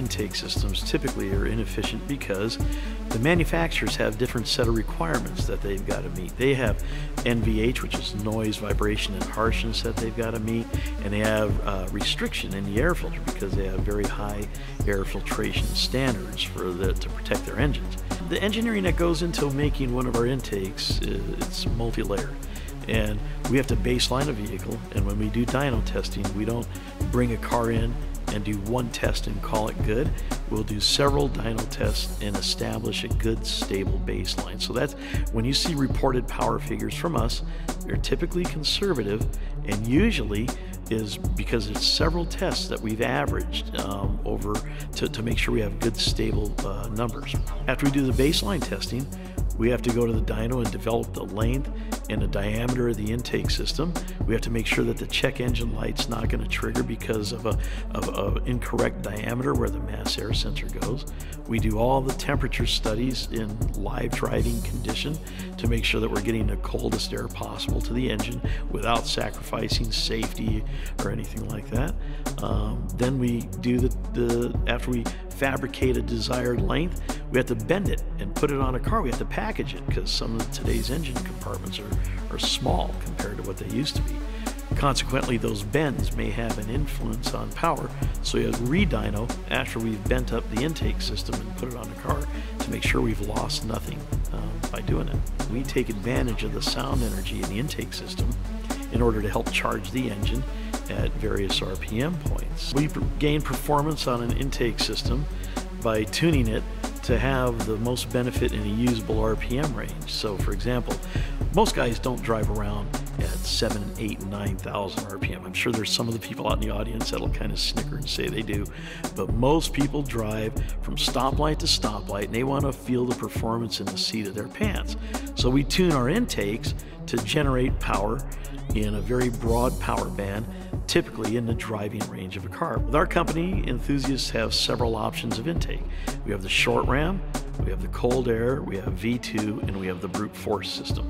intake systems typically are inefficient because the manufacturers have different set of requirements that they've got to meet. They have NVH, which is noise, vibration, and harshness that they've got to meet, and they have restriction in the air filter because they have very high air filtration standards to protect their engines. The engineering that goes into making one of our intakes, it's multi-layered. And we have to baseline a vehicle, and when we do dyno testing, we don't bring a car in and do one test and call it good. We'll do several dyno tests and establish a good, stable baseline. So that's when you see reported power figures from us, they're typically conservative, and usually is because it's several tests that we've averaged over to make sure we have good, stable numbers. After we do the baseline testing, we have to go to the dyno and develop the length and the diameter of the intake system. We have to make sure that the check engine light's not going to trigger because of a incorrect diameter where the mass air sensor goes. We do all the temperature studies in live driving condition to make sure that we're getting the coldest air possible to the engine without sacrificing safety or anything like that. Then we do after we fabricate a desired length, we have to bend it and put it on a car. We have to package it because some of today's engine compartments are small compared to what they used to be. Consequently, those bends may have an influence on power, so you have to re-dyno after we've bent up the intake system and put it on the car to make sure we've lost nothing by doing it. We take advantage of the sound energy in the intake system in order to help charge the engine at various RPM points. We gain performance on an intake system by tuning it to have the most benefit in a usable RPM range. So for example, most guys don't drive around at 7, 8, and 9,000 RPM. I'm sure there's some of the people out in the audience that'll kind of snicker and say they do, but most people drive from stoplight to stoplight and they want to feel the performance in the seat of their pants. So we tune our intakes to generate power in a very broad power band, typically in the driving range of a car. With our company, enthusiasts have several options of intake. We have the short ram, we have the cold air, we have V2, and we have the brute force system.